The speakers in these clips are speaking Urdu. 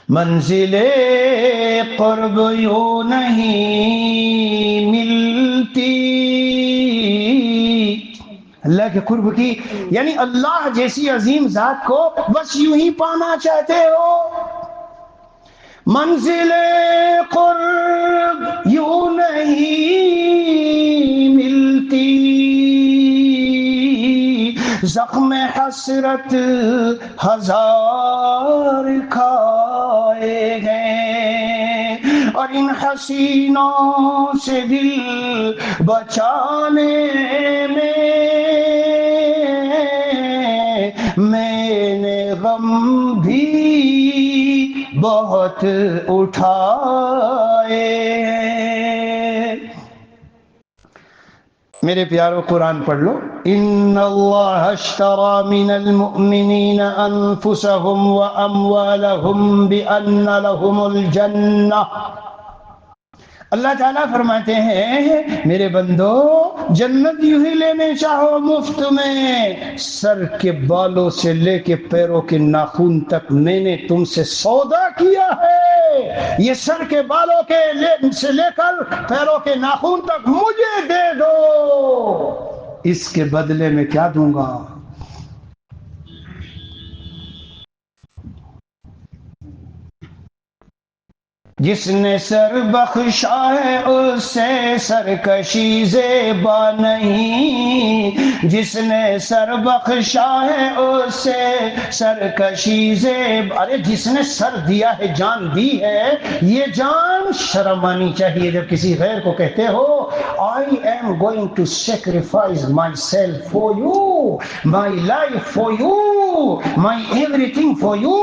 منزل قرب یوں نہیں ملتی، اللہ کے قرب کی یعنی اللہ جیسی عظیم ذات کو بس یوں ہی پانا چاہتے ہو. منزل قرب یوں نہیں ملتی، زخم حسرت ہزار کھائے ہیں، اور ان حسینوں سے دل بچانے میں نے غم بھی بہت اٹھائے ہیں. میرے پیارو قرآن پڑھ لو. ان اللہ اشترى من المؤمنین انفسهم واموالهم بان لهم الجنہ. اللہ تعالیٰ فرماتے ہیں میرے بندو جنت یوں ہی لینے چاہو مفت میں، سر کے بالوں سے لے کے پیروں کے ناخن تک میں نے تم سے سودا کیا ہے. یہ سر کے بالوں کے سے لے کر پیروں کے ناخن تک مجھے دے دو، اس کے بدلے میں کیا دوں گا. جس نے سر بخشا ہے اس سے سرکشی زیبا نہیں، جس نے سر بخشا ہے اس سے سرکشی زیبا. ارے جس نے سر دیا ہے، جان دی ہے، یہ جان شرم آنی چاہیے جب کسی غیر کو کہتے ہو I am going to sacrifice myself for you, my life for you, my everything for you.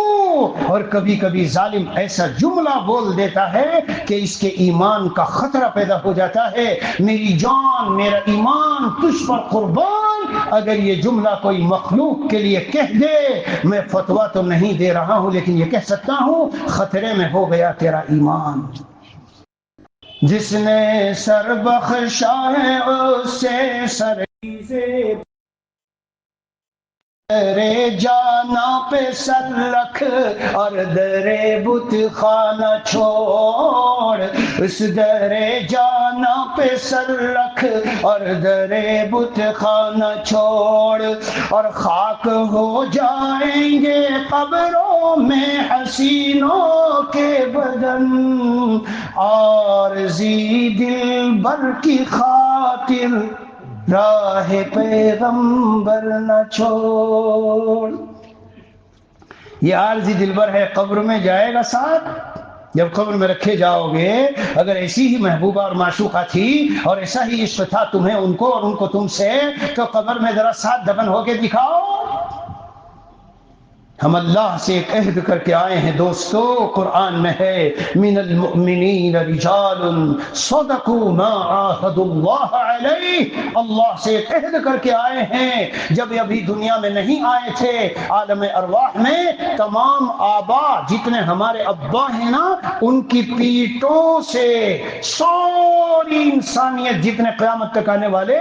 اور کبھی کبھی ظالم ایسا جملہ بول دیتا ہے کہ اس کے ایمان کا خطرہ پیدا ہو جاتا ہے. میری جان میرا ایمان تجھ پر قربان. اگر یہ جملہ کوئی مخلوق کے لیے کہہ دے، میں فتویٰ تو نہیں دے رہا ہوں لیکن یہ کہہ سکتا ہوں خطرے میں ہو گیا تیرا ایمان. جس نے سر بخشا ہے اس سے سر درے جانا پہ سر رکھ اور درے بت خانہ چھوڑ، اس درے جانا پہ سر رکھ اور درے بت خانہ چھوڑ، اور خاک ہو جائیں گے قبروں میں حسینوں کے بدن، عارضی دل بر کی خاطر راہ پیغمبر نہ چھوڑ. یہ عارضی دلبر ہے، قبر میں جائے گا ساتھ. جب قبر میں رکھے جاؤ گے، اگر ایسی ہی محبوبہ اور معشوقہ تھی اور ایسا ہی عشق تھا تمہیں ان کو اور ان کو تم سے، تو قبر میں ذرا ساتھ دفن ہو کے دکھاؤ. ہم اللہ سے ایک عہد کر کے آئے ہیں دوستو. قرآن میں ہے من المؤمنین رجال صدقوا ما عاہدوا اللہ علیہ. اللہ سے ایک عہد کر کے آئے ہیں. جب ابھی دنیا میں نہیں آئے تھے، عالم ارواح میں تمام آبا جتنے ہمارے ابا ہیں نا، ان کی پیٹوں سے ساری انسانیت جتنے قیامت تک آنے والے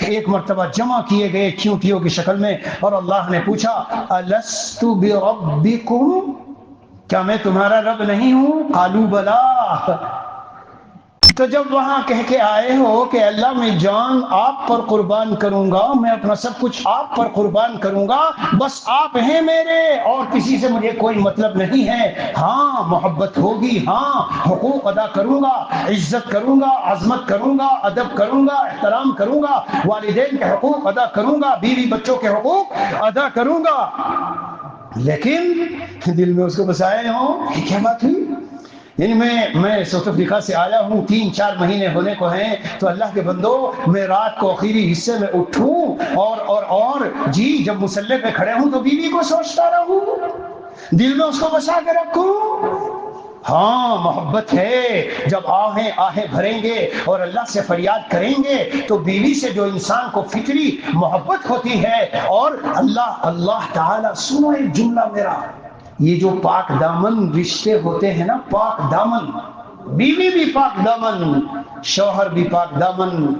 ایک مرتبہ جمع کیے گئے چیونٹیوں کی شکل میں. اور اللہ نے پوچھا الست بربکم، کیا میں تمہارا رب نہیں ہوں؟ قالوا بلا. تو جب وہاں کہہ کے آئے ہو کہ اللہ میں جان آپ پر قربان کروں گا، میں اپنا سب کچھ آپ پر قربان کروں گا، بس آپ ہیں میرے اور کسی سے مجھے کوئی مطلب نہیں ہے. ہاں محبت ہوگی، ہاں حقوق ادا کروں گا، عزت کروں گا، عظمت کروں گا، ادب کروں گا، احترام کروں گا، والدین کے حقوق ادا کروں گا، بیوی بچوں کے حقوق ادا کروں گا. لیکن دل میں اس کو بسائے ہوں کہ کیا بات ہوئی. یعنی میں ساؤتھ افریقہ سے آیا ہوں، 3-4 مہینے ہونے کو ہیں. تو اللہ کے بندو، میں رات کو آخری حصے میں اٹھوں اور جی جب مسلح پہ کھڑے ہوں تو بیوی کو سوچتا رہوں، دل میں اس کو بسا کے رکھوں. ہاں محبت ہے. جب آہیں بھریں گے اور اللہ سے فریاد کریں گے تو بیوی سے جو انسان کو فطری محبت ہوتی ہے. اور اللہ تعالیٰ، سنو ایک جملہ میرا، یہ جو پاک دامن رشتے ہوتے ہیں نا، پاک دامن، بیوی بھی پاک دامن، شوہر بھی پاک دامن،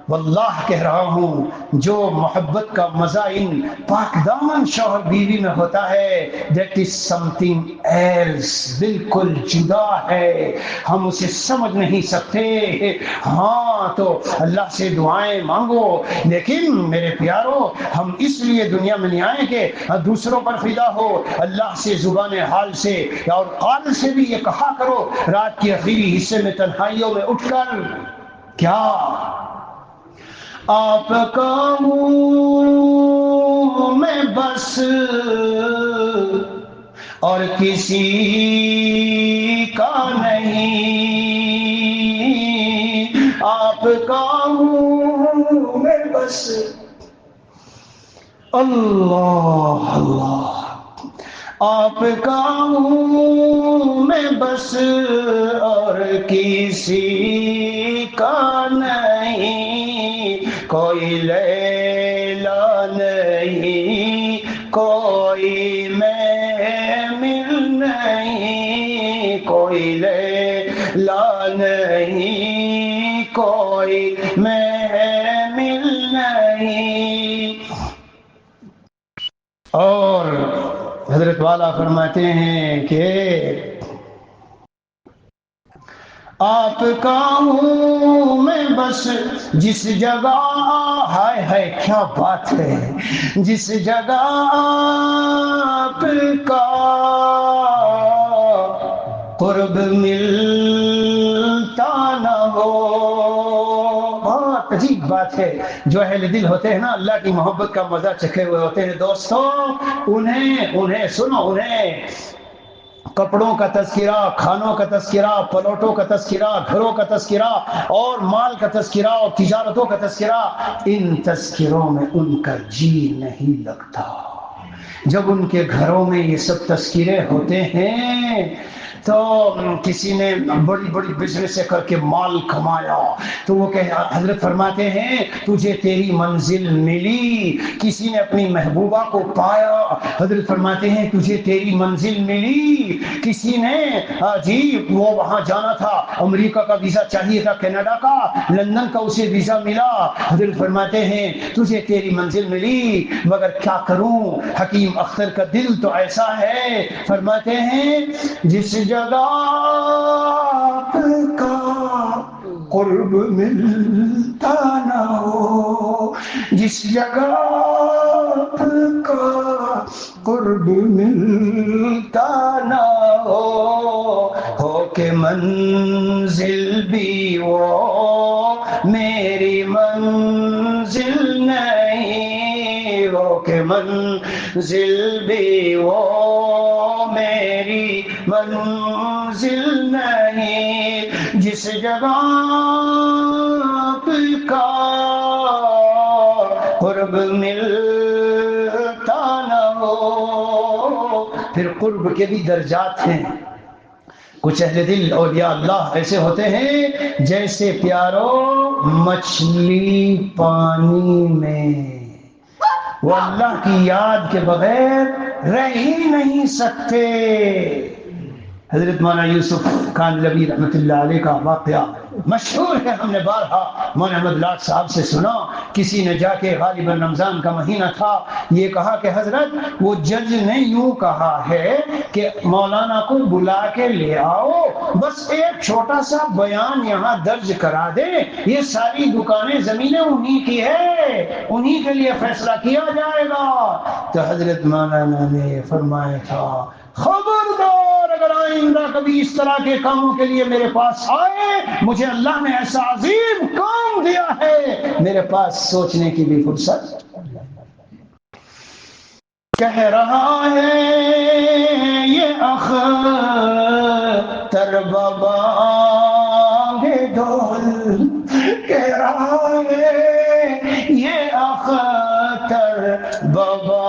واللہ کہہ رہا ہوں جو محبت کا مزہ ان پاک دامن شوہر بیوی میں ہوتا ہے that is something else, بالکل جدا ہے، ہم اسے سمجھ نہیں سکتے۔ ہاں تو اللہ سے دعائیں مانگو، لیکن میرے پیارو ہم اس لیے دنیا میں نہیں آئے کہ دوسروں پر فدا ہو، اللہ سے زبان حال سے اور قال سے بھی یہ کہا کرو رات کے آخری حصے میں تنہائیوں میں اٹھ کر، کیا آپ کا ہوں میں بس اور کسی کا نہیں، آپ کا ہوں میں بس، اللہ اللہ، آپ کا ہوں میں بس اور کسی کا نہیں، کوئی لیلا نہیں، کوئی محمل نہیں، کوئی لیلا نہیں، کوئی محمل نہیں۔ اور حضرت والا فرماتے ہیں کہ آپ کا ہوں میں بس جس جگہ، ہائے ہائے کیا بات ہے، جس جگہ آپ کا قرب ملتا نہ ہو۔ بہت عجیب بات ہے، جو اہل دل ہوتے ہیں نا اللہ کی محبت کا مزہ چکھے ہوئے ہوتے ہیں دوستو، انہیں سنو، انہیں کپڑوں کا تذکرہ، کھانوں کا تذکرہ، پلوٹوں کا تذکرہ، گھروں کا تذکرہ اور مال کا تذکرہ اور تجارتوں کا تذکرہ، ان تذکروں میں ان کا جی نہیں لگتا۔ جب ان کے گھروں میں یہ سب تذکرے ہوتے ہیں تو کسی نے بڑی بڑی بزنس کر کے مال کمایا تو وہ کہ حضرت فرماتے ہیں تجھے تیری منزل ملی، کسی نے اپنی محبوبہ کو پایا، حضرت فرماتے ہیں تجھے تیری منزل ملی، کسی نے جی وہ وہاں جانا تھا، امریکہ کا ویزا چاہیے تھا، کینیڈا کا، لندن کا اسے ویزا ملا، حضرت فرماتے ہیں تجھے تیری منزل ملی، مگر کیا کروں حکیم اختر کا دل تو ایسا ہے، فرماتے ہیں جس جگہ آپ کا قرب ملتا نہ ہو، جس جگہ آپ کا قرب ملتا نہ ہو کہ منزل بھی وہ میری منزل نہیں، ہو کہ منزل بھی وہ میری منزل نہیں، جس جگہ آپ کا قرب ملتا نہ ہو۔ پھر قرب کے بھی درجات ہیں، کچھ اہل دل اولیاء اللہ ایسے ہوتے ہیں جیسے پیارو مچھلی پانی میں، وہ اللہ کی یاد کے بغیر رہ ہی نہیں سکتے۔ حضرت مولانا یوسف کاندھلوی رحمۃ اللہ علیہ کا واقعہ مشہور ہے، ہم نے بارہا مولانا احمد لاٹ صاحب سے سنا، کسی نے جا کے غالباً رمضان کا مہینہ تھا، یہ کہا کہ حضرت وہ جج نے یوں کہا ہے کہ مولانا کو بلا کے لے آؤ، بس ایک چھوٹا سا بیان یہاں درج کرا دے، یہ ساری دکانیں زمینیں انہی کی ہے، انہی کے لیے فیصلہ کیا جائے گا۔ تو حضرت مولانا نے فرمایا تھا خبردار اگر آئندہ کبھی اس طرح کے کاموں کے لیے میرے پاس آئے، مجھے اللہ نے ایسا عظیم کام دیا ہے میرے پاس سوچنے کی بھی فرصت۔ کہہ رہا ہے یہ اختر بابا گے ڈول، کہہ رہا ہے یہ اختر بابا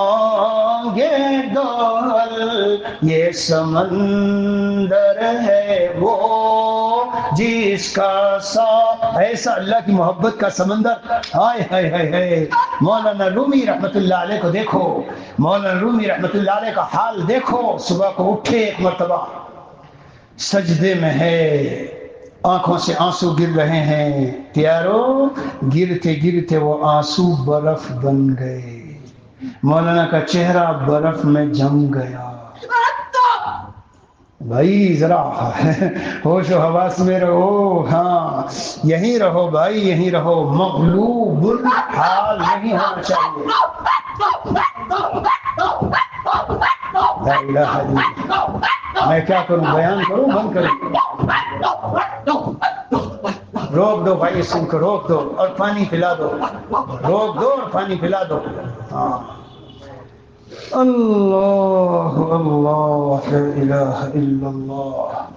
گے ڈول، یہ سمندر ہے وہ جس کا سا، ایسا اللہ کی محبت کا سمندر، ہائے ہائے ہائے ہائے۔ مولانا رومی رحمت اللہ علیہ کو دیکھو، مولانا رومی رحمت اللہ علیہ کا حال دیکھو، صبح کو اٹھے ایک مرتبہ سجدے میں ہے، آنکھوں سے آنسو گر رہے ہیں، پیارو گرتے گرتے وہ آنسو برف بن گئے، مولانا کا چہرہ برف میں جم گیا۔ بھائی ذرا ہوش و حواس میں رہو، ہاں یہیں رہو بھائی، یہیں رہو، مغلوب الحال نہیں ہونا چاہیے۔ لا الہ الا اللہ، میں کیا کروں، بیان کروں، بند کروں؟ روک دو بھائی، سن کو روک دو اور پانی پلا دو، روک دو اور پانی پلا دو۔ ہاں اللہ اللہ لا الہ الا اللہ۔